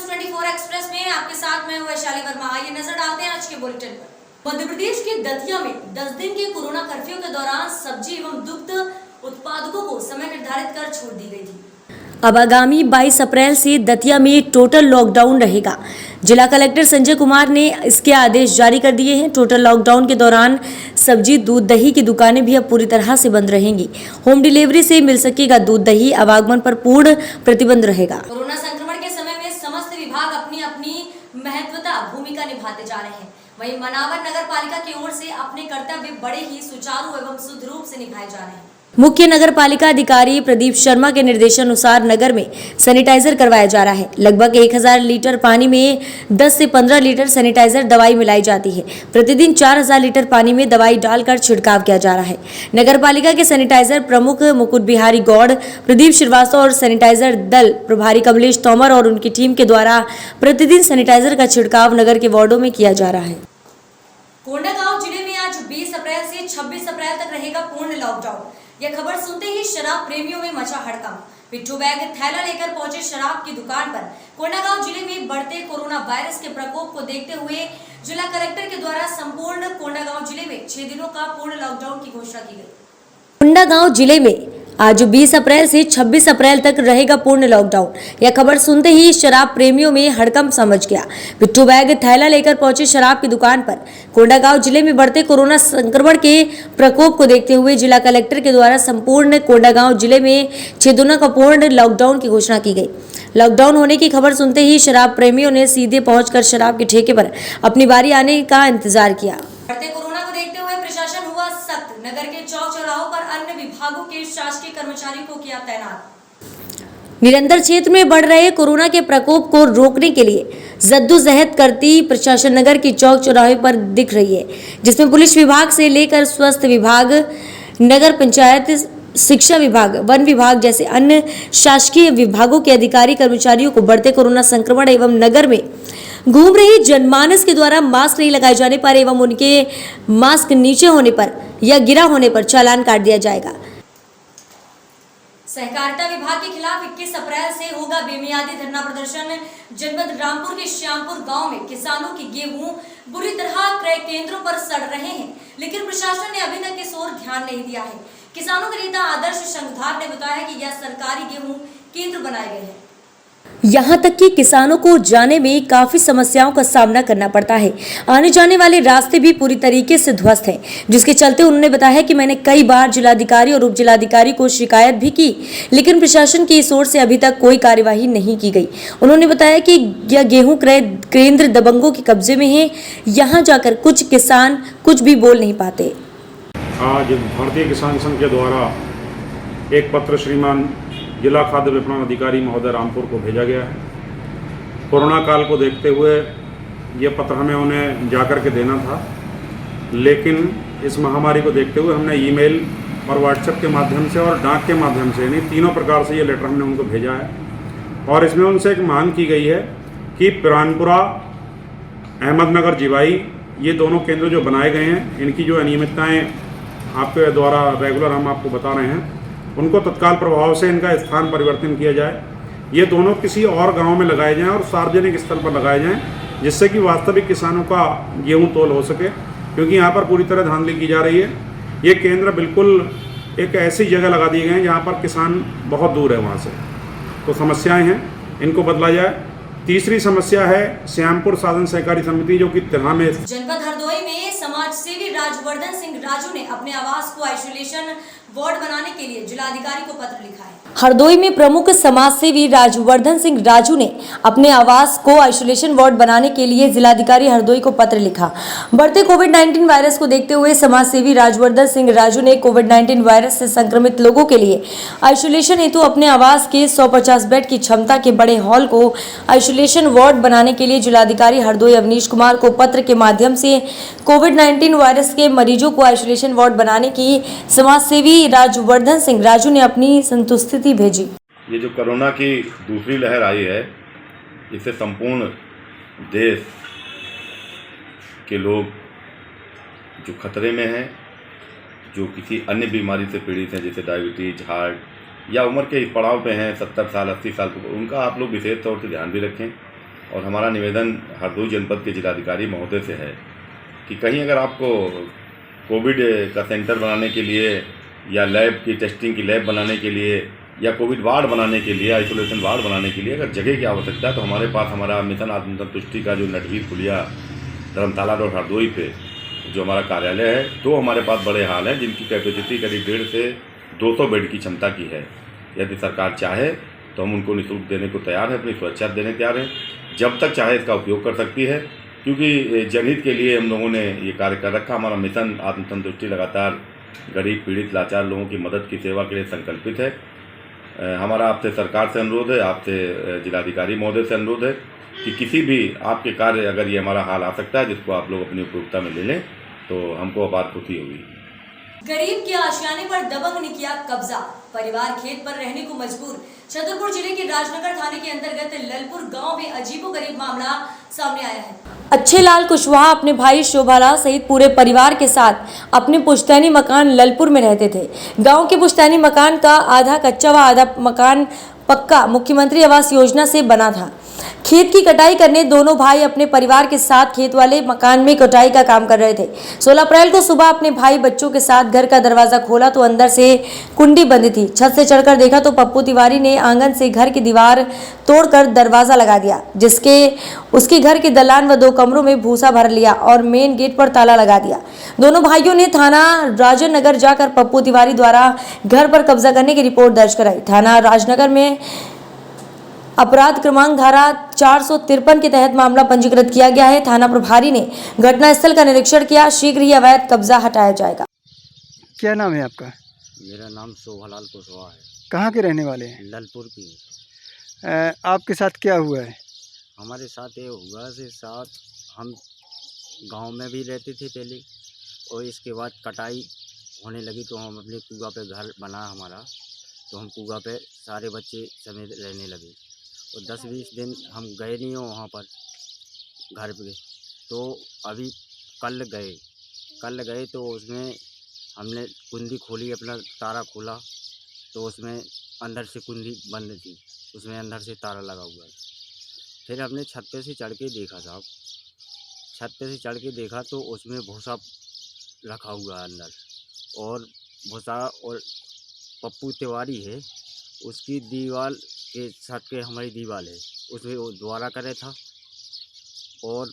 24 express में आपके साथ मैं हूं वैशाली वर्मा। आइए नजर डालते हैं आज के बुलेटिन पर। मध्य प्रदेश के दतिया में 10 दिन के कोरोना कर्फ्यू के दौरान सब्जी एवं दुग्ध उत्पादकों को समय निर्धारित कर छूट दी गई थी। अब आगामी 22 अप्रैल से दतिया में टोटल लॉकडाउन रहेगा। जिला कलेक्टर संजय कुमार ने इसके आदेश जारी कर दिए हैं। टोटल लॉकडाउन के दौरान सब्जी दूध दही की दुकानें भी अब पूरी तरह से बंद रहेंगी। होम डिलीवरी से मिल सकेगा दूध दही। आवागमन पर पूर्ण प्रतिबंध रहेगा। कोरोना संक्रमण के समय में समस्त विभाग अपनी अपनी महत्वता भूमिका निभाते जा रहे हैं। वहीं मनावर नगर पालिका की ओर से अपने कर्तव्य बड़े ही सुचारू एवं शुद्ध रूप से निभाए जा रहे हैं। मुख्य नगर पालिका अधिकारी प्रदीप शर्मा के निर्देशानुसार नगर में सैनिटाइजर करवाया जा रहा है। लगभग 1000 लीटर पानी में 10 से 15 लीटर सैनिटाइजर दवाई मिलाई जाती है। प्रतिदिन 4000 लीटर पानी में दवाई डालकर छिड़काव किया जा रहा है। नगर पालिका के सैनिटाइजर प्रमुख मुकुट बिहारी गौड़, प्रदीप श्रीवास्तव और सैनिटाइजर दल प्रभारी कमलेश तोमर और उनकी टीम के द्वारा प्रतिदिन सैनिटाइजर का छिड़काव नगर के वार्डों में किया जा रहा है। कोंडागांव जिले में आज 20 अप्रैल से 26 अप्रैल तक रहेगा पूर्ण लॉकडाउन। यह खबर सुनते ही शराब प्रेमियों में मचा हड़कंप। पिट्ठू बैग थैला लेकर पहुंचे शराब की दुकान पर। कोंडागांव जिले में बढ़ते कोरोना वायरस के प्रकोप को देखते हुए जिला कलेक्टर के द्वारा संपूर्ण कोंडागांव जिले में 6 दिनों का पूर्ण लॉकडाउन की घोषणा की गई। कोंडागांव जिले में आज 20 अप्रैल से 26 अप्रैल तक रहेगा पूर्ण लॉकडाउन। यह खबर सुनते ही शराब प्रेमियों में हड़कंप समझ गया। पिट्ठू बैग थैला लेकर पहुंचे शराब की दुकान पर। कोंडागांव जिले में बढ़ते कोरोना संक्रमण के प्रकोप को देखते हुए जिला कलेक्टर के द्वारा संपूर्ण कोंडागांव जिले में 6 दिनों का पूर्ण लॉकडाउन की घोषणा की गई। लॉकडाउन होने की खबर सुनते ही शराब प्रेमियों ने सीधे पहुंचकर शराब के ठेके पर अपनी बारी आने का इंतजार किया। बढ़ते कोरोना को देखते हुए प्रशासन हुआ सख्त। नगर के चौक चौराहों पर अन्य विभागों के शासकीय कर्मचारियों को किया तैनात। निरंतर क्षेत्र में बढ़ रहे कोरोना के प्रकोप को रोकने के लिए जद्दोजहद करती प्रशासन नगर की चौक चौराहे पर दिख रही है, जिसमें पुलिस विभाग से लेकर स्वास्थ्य विभाग, नगर पंचायत, शिक्षा विभाग, वन विभाग जैसे अन्य शासकीय विभागों के अधिकारी कर्मचारियों को बढ़ते कोरोना संक्रमण एवं नगर में घूम रही जनमानस के द्वारा मास्क नहीं लगाए जाने पर एवं उनके मास्क नीचे होने पर या गिरा होने पर चालान काट दिया जाएगा। सहकारिता विभाग के खिलाफ 21 अप्रैल से होगा बेमियादी धरना प्रदर्शन। जनपद रामपुर के श्यामपुर गांव में किसानों की गेहूं बुरी तरह क्रय केंद्रों पर सड़ रहे हैं, लेकिन प्रशासन ने अभी तक इस ओर ध्यान नहीं दिया है। किसानों के नेता आदर्श शंखधार ने बताया कि यह सरकारी गेहूं केंद्र बनाए गए हैं। यहाँ तक कि किसानों को जाने में काफी समस्याओं का सामना करना पड़ता है। आने जाने वाले रास्ते भी पूरी तरीके से ध्वस्त हैं, जिसके चलते उन्होंने बताया कि मैंने कई बार जिलाधिकारी और उप जिलाधिकारी को शिकायत भी की, लेकिन प्रशासन की इस ओर से अभी तक कोई कार्यवाही नहीं की गई। उन्होंने बताया कि यह गेहूं क्रय केंद्र दबंगों के कब्जे में है। यहाँ जाकर कुछ किसान कुछ भी बोल नहीं पाते। आज भारतीय किसान संघ के द्वारा एक पत्र श्रीमान जिला खाद्य विपणन अधिकारी महोदय रामपुर को भेजा गया है। कोरोना काल को देखते हुए ये पत्र हमें उन्हें जाकर के देना था, लेकिन इस महामारी को देखते हुए हमने ईमेल और व्हाट्सएप के माध्यम से और डाक के माध्यम से, यानी तीनों प्रकार से ये लेटर हमने उनको भेजा है। और इसमें उनसे एक मांग की गई है कि पिरानपुरा, अहमदनगर, जिवाई, ये दोनों केंद्र जो बनाए गए हैं, इनकी जो अनियमितताएँ आपके द्वारा रेगुलर हम आपको बता रहे हैं, उनको तत्काल प्रभाव से इनका स्थान परिवर्तन किया जाए। ये दोनों किसी और गांव में लगाए जाएं और सार्वजनिक स्थल पर लगाए जाएं, जिससे कि वास्तविक किसानों का गेहूं तोल हो सके, क्योंकि यहाँ पर पूरी तरह धांधली की जा रही है। ये केंद्र बिल्कुल एक ऐसी जगह लगा दिए गए हैं जहाँ पर किसान बहुत दूर है वहाँ से, तो समस्याएँ हैं, इनको बदला जाए। तीसरी समस्या है श्यामपुर साधन सहकारी समिति, जो कि तिरहा में। जनपद हरदोई में समाज सेवी राजवर्धन सिंह राजू ने अपने आवास को आइसोलेशन वार्ड बनाने के लिए जिलाधिकारी को पत्र लिखा है। हरदोई में प्रमुख समाज सेवी राजवर्धन सिंह राजू ने अपने आवास को आइसोलेशन वार्ड बनाने के लिए जिलाधिकारी हरदोई को पत्र लिखा। बढ़ते कोविड-19 वायरस को देखते हुए समाज सेवी राजवर्धन सिंह राजू ने कोविड-19 वायरस से संक्रमित लोगों के लिए आइसोलेशन हेतु अपने आवास के 150 बेड की क्षमता के बड़े हॉल को आइसोलेशन वार्ड बनाने के लिए जिलाधिकारी हरदोई अवनीश कुमार को पत्र के माध्यम से कोविड-19 वायरस के मरीजों को आइसोलेशन वार्ड बनाने की समाज सेवी राजवर्धन सिंह राजू ने अपनी संतुष्टि भेजी। ये जो कोरोना की दूसरी लहर आई है, इससे संपूर्ण देश के लोग जो खतरे में हैं, जो किसी अन्य बीमारी से पीड़ित हैं, जैसे डायबिटीज, हार्ट या उम्र के इस पड़ाव पे हैं 70 साल 80 साल के, उनका आप लोग विशेष तौर से ध्यान भी रखें। और हमारा निवेदन हरदोई जनपद के जिलाधिकारी महोदय से है कि कहीं अगर आपको कोविड का सेंटर बनाने के लिए या लैब की टेस्टिंग की लैब बनाने के लिए या कोविड वार्ड बनाने के लिए, आइसोलेशन वार्ड बनाने के लिए अगर जगह की आवश्यकता है तो हमारे पास हमारा मिशन आत्मसंतुष्टि का जो नटवीर पुलिया धर्मशाला रोड हरदोई पे जो हमारा कार्यालय है, तो हमारे पास बड़े हाल हैं जिनकी कैपेसिटी करीब 150 से 200 बेड की क्षमता की है। यदि सरकार चाहे तो हम उनको निःशुल्क देने को तैयार हैं, अपनी सुरक्षा देने तैयार हैं, जब तक चाहे इसका उपयोग कर सकती है, क्योंकि जनहित के लिए हम लोगों ने ये कार्य कर रखा। हमारा मिशन आत्मसंतुष्टि लगातार गरीब पीड़ित लाचार लोगों की मदद की सेवा के लिए संकल्पित है। हमारा आपसे सरकार से अनुरोध है, आपसे जिलाधिकारी महोदय से अनुरोध है कि किसी भी आपके कार्य अगर ये हमारा हाल आ सकता है जिसको आप लोग अपनी उपयोगिता में ले लें तो हमको अपार खुशी होगी। गरीब के आशियाने पर दबंग ने किया कब्जा, परिवार खेत पर रहने को मजबूर। छतरपुर जिले के राजनगर थाने के अंतर्गत ललपुर गांव में अजीबोगरीब मामला सामने आया है। अच्छे लाल कुशवाहा अपने भाई शोभालाल सहित पूरे परिवार के साथ अपने पुश्तैनी मकान ललपुर में रहते थे। गांव के पुश्तैनी मकान का आधा कच्चा व आधा मकान पक्का मुख्यमंत्री आवास योजना से बना था। खेत की कटाई करने दोनों भाई अपने परिवार के साथ खेत वाले मकान में कटाई का काम कर रहे थे। 16 अप्रैल को सुबह अपने भाई बच्चों के साथ घर का दरवाजा खोला तो अंदर से कुंडी बंद थी। छत से चढ़कर देखा तो पप्पू तिवारी ने आंगन से घर की दीवार तोड़कर दरवाजा लगा दिया, जिसके उसके घर के दलान व 2 कमरों में भूसा भर लिया और मेन गेट पर ताला लगा दिया। दोनों भाइयों ने थाना राजनगर जाकर पप्पू तिवारी द्वारा घर पर कब्जा करने की रिपोर्ट दर्ज कराई। थाना राजनगर में अपराध क्रमांक धारा 453 के तहत मामला पंजीकृत किया गया है। थाना प्रभारी ने घटनास्थल का निरीक्षण किया। शीघ्र ही अवैध कब्जा हटाया जाएगा। क्या नाम है आपका? मेरा नाम शोभालाल कुशवाहा है। कहाँ के रहने वाले हैं? ललपुर की। आपके साथ क्या हुआ है? हमारे साथ ये हुआ से साथ हम गांव में भी रहते थे पहले, और इसके बाद कटाई होने लगी तो हम अपने कुआ पे घर बना हमारा, तो हम कुआ पे सारे बच्चे समेत रहने लगे। और 10-20 दिन हम गए नहीं हो वहाँ पर घर पे। तो अभी कल गए तो उसमें हमने कुंडी खोली, अपना ताला खोला तो उसमें अंदर से कुंडी बंद थी, उसमें अंदर से ताला लगा हुआ है। फिर हमने छत पे से चढ़ के देखा साहब, छत पे से चढ़ के देखा तो उसमें भूसा रखा हुआ है अंदर, और भूसा और पप्पू तिवारी है उसकी दीवार के छत के हमारी दीवार है उसमें वो द्वारा करे था, और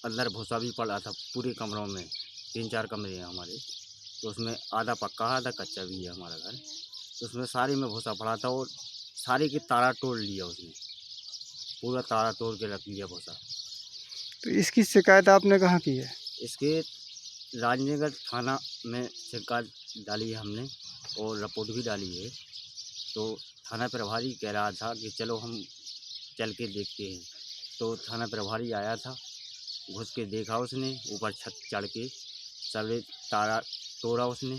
अंदर भूसा भी पड़ा था पूरे कमरों में। 3-4 कमरे हैं हमारे, तो उसमें आधा पक्का आधा कच्चा भी है हमारा घर। तो उसमें सारे में भूसा पड़ा था और सारे की तारा तोड़ लिया, उसने पूरा तारा तोड़ के रख लिया भूसा। तो इसकी शिकायत आपने कहाँ की है? इसके राजनगर थाना में शिकायत डाली है हमने और रिपोर्ट भी डाली है। तो थाना प्रभारी कह रहा था कि चलो हम चल के देखते हैं, तो थाना प्रभारी आया था, घुस के देखा उसने, ऊपर छत चढ़ के सभी तारा तोड़ा उसने,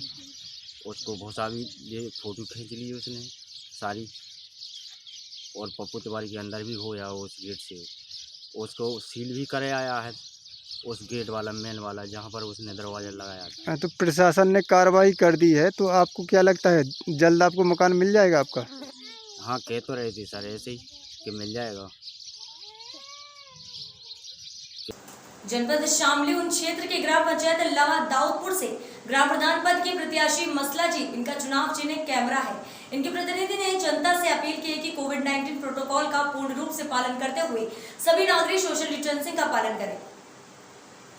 उसको भूसा भी ये फ़ोटो खींच ली उसने सारी, और पप्पू तिवारी के अंदर भी होया उस गेट से, उसको सील भी करे आया है उस गेट वाला मेन वाला जहाँ पर उसने दरवाज़ा लगाया था। तो प्रशासन ने कार्रवाई कर दी है, तो आपको क्या लगता है जल्द आपको मकान मिल जाएगा आपका? हाँ, कह तो रहे थे सर ऐसे ही कि मिल जाएगा। जनपद शामली उन क्षेत्र के ग्राम पंचायत लावा दाऊदपुर से ग्राम प्रधान पद के प्रत्याशी मसला जी, इनका चुनाव चिन्ह कैमरा है। इनके प्रतिनिधि ने जनता से अपील की है कि कोविड-19 प्रोटोकॉल का पूर्ण रूप से पालन करते हुए सभी नागरिक सोशल डिस्टेंसिंग का पालन करें।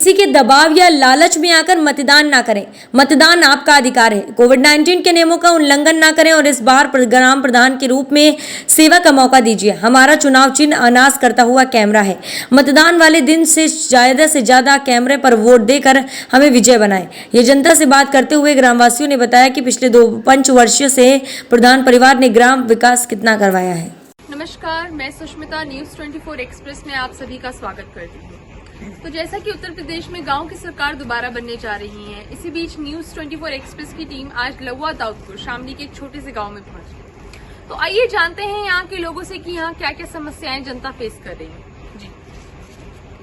किसी के दबाव या लालच में आकर मतदान ना करें। मतदान आपका अधिकार है। कोविड-19 के नियमों का उल्लंघन ना करें और इस बार ग्राम प्रधान के रूप में सेवा का मौका दीजिए। हमारा चुनाव चिन्ह अनाज करता हुआ कैमरा है। मतदान वाले दिन से ज्यादा कैमरे पर वोट देकर हमें विजय बनाएं। ये जनता से बात करते हुए ग्रामवासियों ने बताया कि पिछले 2 पंचवर्षीय से प्रधान परिवार ने ग्राम विकास कितना करवाया है। नमस्कार, मैं सुष्मिता, न्यूज़ 24 एक्सप्रेस में आप सभी का स्वागत करती हूँ। तो जैसा कि उत्तर प्रदेश में गांव की सरकार दोबारा बनने जा रही है, इसी बीच न्यूज़ 24 एक्सप्रेस की टीम आज लवा दाऊदपुर शामली के एक छोटे से गांव में पहुंची। तो आइए जानते हैं यहाँ के लोगों से कि यहाँ क्या क्या समस्याएं जनता फेस कर रही है।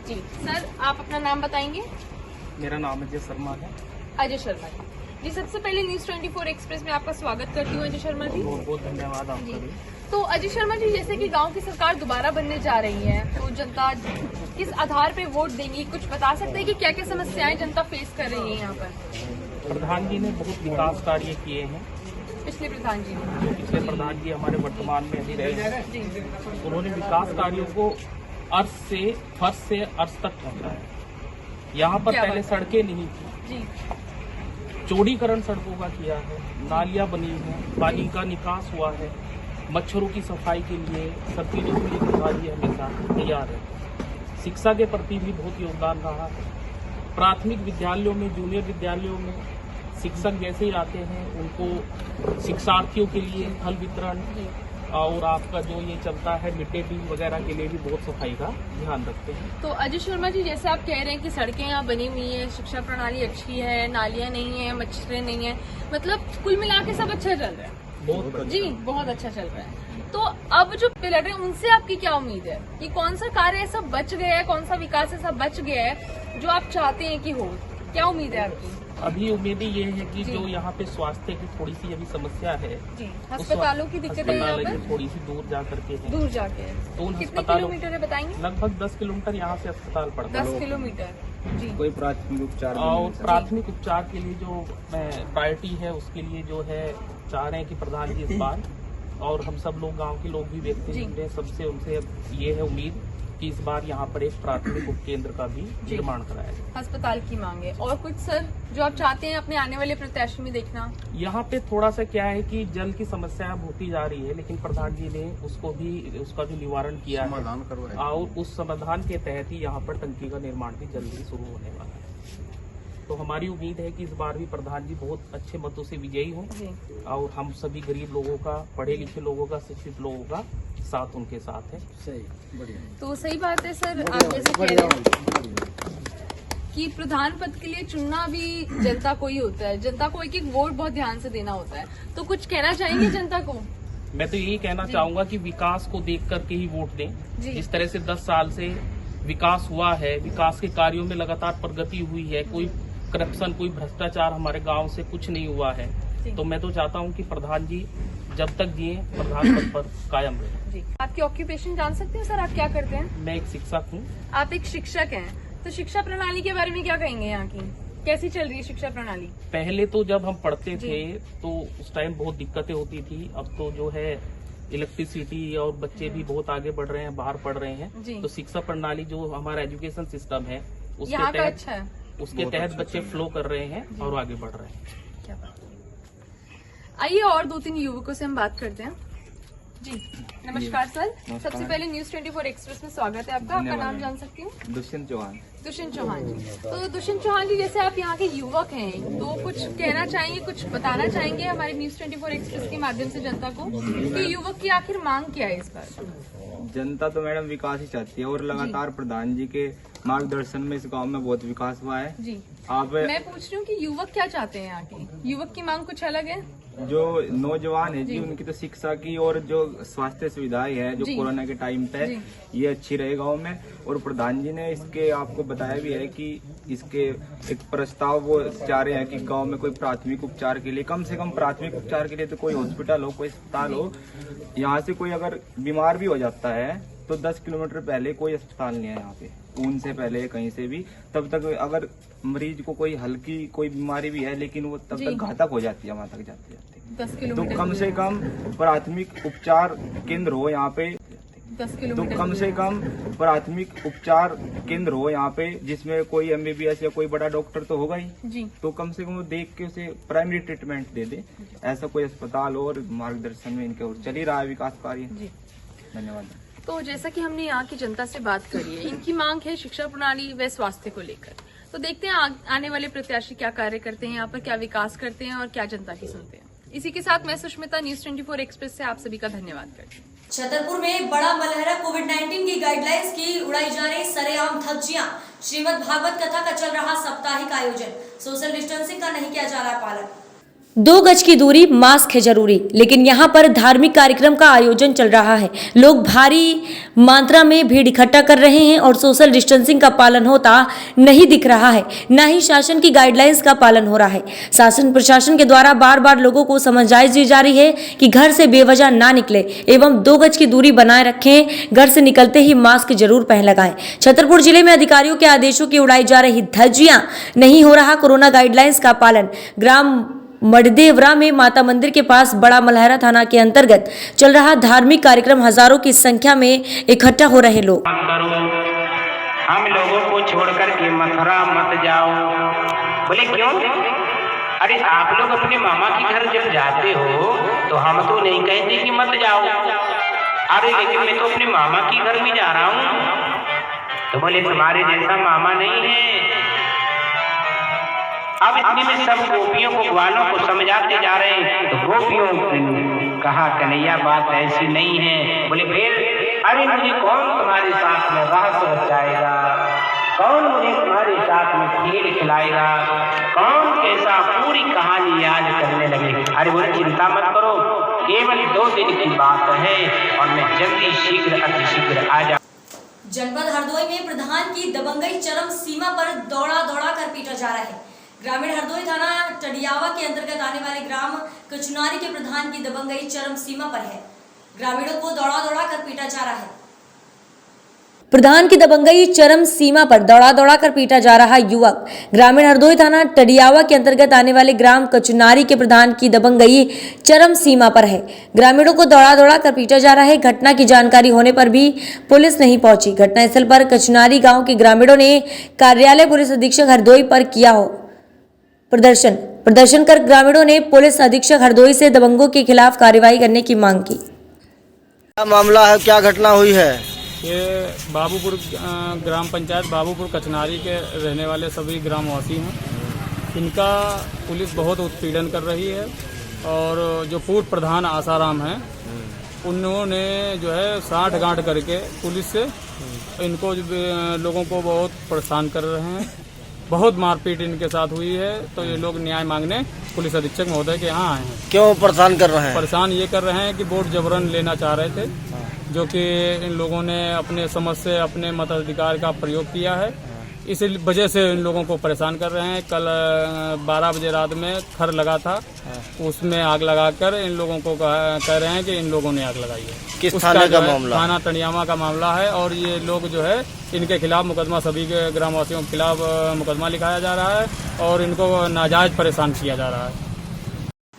जी सर, आप अपना नाम बताएंगे? मेरा नाम अजय शर्मा है। अजय शर्मा जी, सबसे पहले न्यूज़ 24 एक्सप्रेस में आपका स्वागत करती हूँ अजय शर्मा जी। बहुत बहुत धन्यवाद आपका भी। तो अजय शर्मा जी, जैसे कि गांव की सरकार दोबारा बनने जा रही है, तो जनता किस आधार पे वोट देंगी, कुछ बता सकते हैं कि क्या क्या समस्याएं जनता फेस कर रही है यहाँ पर? प्रधान जी ने बहुत विकास कार्य किए हैं। पिछले प्रधान जी ने, जो पिछले प्रधान जी हमारे वर्तमान में अभी रहे हैं, जी उन्होंने विकास कार्यों को फर्श से अर्श तक पहुंचाया। यहाँ पर क्या पहले बात? सड़कें नहीं थी, जी चौड़ीकरण सड़कों का किया है, नालियां बनी हैं, पानी का निकास हुआ है, मच्छरों की सफाई के लिए सरकारी अधिकारी हमेशा तैयार है। शिक्षा के प्रति भी बहुत योगदान रहा है। प्राथमिक विद्यालयों में, जूनियर विद्यालयों में शिक्षक जैसे ही आते हैं, उनको शिक्षार्थियों के लिए फल वितरण और आपका जो ये चलता है मिड डे मील वगैरह के लिए भी बहुत सफाई का ध्यान रखते हैं। तो अजय शर्मा जी, जैसे आप कह रहे हैं कि सड़कें यहाँ बनी हुई है, शिक्षा प्रणाली अच्छी है, नालियां नहीं है, मच्छरें नहीं है, मतलब कुल मिला के सब अच्छा चल रहा है। बहुत जी बहुत अच्छा चल रहा है। तो अब जो पिलर है उनसे आपकी क्या उम्मीद है कि कौन सा कार्य ऐसा बच गया है, कौन सा विकास ऐसा बच गया है जो आप चाहते हैं कि हो? क्या उम्मीद है आपकी? अभी उम्मीदें ये है कि जी। जो यहाँ पे स्वास्थ्य की थोड़ी सी अभी समस्या है, जी, अस्पतालों की दिक्कत है यहाँ अस्पताल पर, थोड़ी सी दूर जा करके है। दूर जाके है। तो उन कितने अस्पतालों किलोमीटर है बताएंगे? लगभग 10 किलोमीटर यहाँ से अस्पताल पड़ता 10 है। किलोमीटर। जी कोई प्राथमिक उपचार भी और नहीं मिलता। प्राथमिक उपचार के लिए जो प्रायोरिटी है, उसके लिए जो है चाह रहे हैं कि प्रधान जी इस बार, और हम सब लोग गांव के लोग भी व्यक्ति जी। हैं, सबसे उनसे ये है उम्मीद कि इस बार यहाँ पर एक प्राथमिक उपकेंद्र का भी निर्माण कराया जाए। अस्पताल की मांग है। और कुछ सर जो आप चाहते हैं अपने आने वाले प्रत्याशी में देखना? यहाँ पे थोड़ा सा क्या है कि जल की समस्या अब होती जा रही है, लेकिन प्रधान जी ने उसका भी निवारण किया है, और उस समाधान के तहत ही यहाँ पर टंकी का निर्माण भी जल्दी शुरू होने वाला है। तो हमारी उम्मीद है कि इस बार भी प्रधान जी बहुत अच्छे मतों से विजयी हों, जी और हम सभी गरीब लोगों का, पढ़े लिखे लोगों का, शिक्षित लोगों का साथ उनके साथ है। तो सही बात है सर, आप जैसे कह रहे हैं कि प्रधान पद के लिए चुनना भी जनता को ही होता है, जनता को एक एक वोट बहुत ध्यान से देना होता है। तो कुछ कहना चाहेंगे जनता को? मैं तो यही कहना चाहूंगा कि विकास को देख करके ही वोट दें। जी। जिस तरह से 10 साल से विकास हुआ है, विकास के कार्यों में लगातार प्रगति हुई है, कोई करप्शन, कोई भ्रष्टाचार हमारे गांव से कुछ नहीं हुआ है। जी। तो मैं तो चाहता हूं कि प्रधान जी जब तक जिए प्रधान पद पर कायम रहे। जी, आपकी ऑक्यूपेशन जान सकते हैं सर, आप क्या करते हैं? मैं एक शिक्षक हूँ। आप एक शिक्षक हैं, तो शिक्षा प्रणाली के बारे में क्या कहेंगे? यहाँ की कैसी चल रही है शिक्षा प्रणाली? पहले तो जब हम पढ़ते जी। थे तो उस टाइम बहुत दिक्कतें होती थी। अब तो जो है इलेक्ट्रिसिटी और बच्चे भी बहुत आगे बढ़ रहे हैं, बाहर पढ़ रहे हैं। जी। तो शिक्षा प्रणाली जो हमारा एजुकेशन सिस्टम है उसके यहाँ का तहत अच्छा है। बच्चे फ्लो कर रहे हैं और आगे बढ़ रहे हैं। क्या बात है। आइए और 2-3 युवकों से हम बात करते हैं। जी नमस्कार सर, सबसे पहले न्यूज 24 एक्सप्रेस में स्वागत है आपका। आपका नाम जान सकती हूँ? दुष्यंत चौहान। दुष्यंत चौहान जी। तो दुष्यंत चौहान जी, जैसे आप यहाँ के युवक हैं, तो कुछ कहना चाहेंगे, कुछ बताना चाहेंगे हमारे न्यूज 24 एक्सप्रेस के माध्यम से जनता को कि युवक की आखिर मांग क्या है इस बार? जनता तो मैडम विकास ही चाहती है, और लगातार प्रधान जी के मार्गदर्शन में इस गांव में बहुत विकास हुआ है। जी आप मैं पूछ रही हूँ कि युवक क्या चाहते हैं यहाँ के? युवक की मांग कुछ अलग है? जो नौजवान है जी, उनकी तो शिक्षा की और जो स्वास्थ्य सुविधाएं है जो जी। कोरोना के टाइम पे जी। ये अच्छी रहे गाँव में। और प्रधान जी ने इसके आपको बताया भी है कि इसके एक प्रस्ताव वो चाह रहे हैं कि गांव में कोई प्राथमिक उपचार के लिए, कम से कम प्राथमिक उपचार के लिए तो कोई हॉस्पिटल हो, कोई अस्पताल हो। यहाँ से कोई अगर बीमार भी हो जाता है तो 10 किलोमीटर पहले कोई अस्पताल नहीं है यहाँ पे, उनसे पहले कहीं से भी। तब तक अगर मरीज को कोई हल्की कोई बीमारी भी है, लेकिन वो तब जी। तक घातक हो जाती है वहाँ तक जाते जाते। 10 तो किलोमीटर कम से कम प्राथमिक उपचार केंद्र हो यहाँ पे, 10 तो किलोमीटर कम से कम प्राथमिक उपचार केंद्र हो यहाँ पे, जिसमें कोई MBBS या कोई बड़ा डॉक्टर तो होगा ही। जी। तो कम से कम वो देख के उसे प्राइमरी ट्रीटमेंट दे दे, ऐसा कोई अस्पताल और मार्गदर्शन में इनके और चल ही रहा है विकास कार्य। जी। धन्यवाद। तो जैसा कि हमने यहाँ की जनता से बात करी है, इनकी मांग है शिक्षा प्रणाली व स्वास्थ्य को लेकर। तो देखते हैं आने वाले प्रत्याशी क्या कार्य करते हैं, यहाँ पर क्या विकास करते हैं और क्या जनता की सुनते हैं। इसी के साथ मैं सुष्मिता, न्यूज 24 एक्सप्रेस से आप सभी का धन्यवाद करती हूँ। छतरपुर में बड़ा मलहरा कोविड-19 की गाइडलाइंस की उड़ाई जा रही सरेआम धज्जियां। श्रीमद् भागवत कथा का चल रहा साप्ताहिक आयोजन, सोशल डिस्टेंसिंग का नहीं किया जा रहा पालन। 2 गज की दूरी, मास्क है जरूरी, लेकिन यहाँ पर धार्मिक कार्यक्रम का आयोजन चल रहा है। लोग भारी मात्रा में भीड़ इकट्ठा कर रहे हैं और सोशल डिस्टेंसिंग का पालन होता नहीं दिख रहा है, न ही शासन की गाइडलाइंस का पालन हो रहा है। शासन प्रशासन के द्वारा बार बार लोगों को समझाइश दी जा रही है कि घर से बेवजह ना निकले एवं 2 गज की दूरी बनाए रखें, घर से निकलते ही मास्क जरूर पहन लगाएं। छतरपुर जिले में अधिकारियों के आदेशों की उड़ाई जा रही धज्जियां, नहीं हो रहा कोरोना गाइडलाइंस का पालन। ग्राम मडदेवरा में माता मंदिर के पास बड़ा मलहरा थाना के अंतर्गत चल रहा धार्मिक कार्यक्रम, हजारों की संख्या में इकट्ठा हो रहे लोग। हम लोगों को छोड़कर के मथुरा मत जाओ। बोले क्यों? अरे आप लोग अपने मामा के घर जब जाते हो तो हम तो नहीं कहते कि मत जाओ। अरे लेकिन मैं तो अपने मामा के घर भी जा रहा हूँ। तो बोले तुम्हारे जैसा मामा नहीं है। अब इतने में सब गोपियों को, ग्वालों को समझाते जा रहे हैं। तो गोपियों कहा कन्हैया बात ऐसी नहीं है। बोले फिर? अरे मुझे कौन तुम्हारे साथ में रस रचाएगा, कौन मुझे तुम्हारे साथ में खीर खिलाएगा, कौन कैसा, पूरी कहानी याद करने लगे। अरे बोले चिंता मत करो, केवल 2 दिन की बात है और मैं जल्दी शीघ्र अतिशीघ्र आ जा। जनपद हरदोई में प्रधान की दबंगई चरम सीमा पर दौड़ा कर पीटा जा रहा है। ग्रामीण हरदोई थाना टडियावा के अंतर्गत आने वाले ग्राम कचुनारी के प्रधान की दबंगई चरम सीमा पर है। ग्रामीणों को दौड़ा कर पीटा जा रहा है। प्रधान की दबंगई चरम सीमा पर दौड़ा कर पीटा जा रहा युवक ग्रामीण हरदोई थाना टडियावा के अंतर्गत आने वाले ग्राम कचुनारी के प्रधान की दबंगई चरम सीमा पर है। ग्रामीणों को दौड़ा कर पीटा जा रहा है। घटना की जानकारी होने पर भी पुलिस नहीं पहुंची। घटनास्थल पर कचुनारी गांव के ग्रामीणों ने कार्यालय पुलिस अधीक्षक हरदोई पर किया हो प्रदर्शन कर ग्रामीणों ने पुलिस अधीक्षक हरदोई से दबंगों के खिलाफ कार्रवाई करने की मांग की। क्या मामला है, क्या घटना हुई है? ये बाबूपुर ग्राम पंचायत बाबूपुर कचनारी के रहने वाले सभी ग्रामवासी हैं। इनका पुलिस बहुत उत्पीड़न कर रही है और जो पूर्व प्रधान आसाराम हैं उन्होंने जो है साठ गांठ करके पुलिस से इनको लोगों को बहुत परेशान कर रहे हैं। बहुत मारपीट इनके साथ हुई है। तो ये लोग न्याय मांगने पुलिस अधीक्षक महोदय के यहाँ आए हैं। क्यों परेशान कर रहे हैं? परेशान ये कर रहे हैं कि वोट जबरन लेना चाह रहे थे, जो कि इन लोगों ने अपने समझ से अपने मताधिकार का प्रयोग किया है। इस वजह से इन लोगों को परेशान कर रहे हैं। कल 12 बजे रात में खर लगा था, उसमें आग लगाकर इन लोगों को कह रहे हैं कि इन लोगों ने आग लगाई है। किस थाने का मामला? थाना टडियावा का मामला है और ये लोग जो है इनके खिलाफ मुकदमा, सभी के ग्रामवासियों के खिलाफ मुकदमा लिखाया जा रहा है और इनको नाजायज परेशान किया जा रहा है।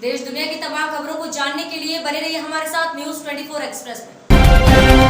देश दुनिया की तमाम खबरों को जानने के लिए बने रहिए हमारे साथ न्यूज़ 24 एक्सप्रेस में।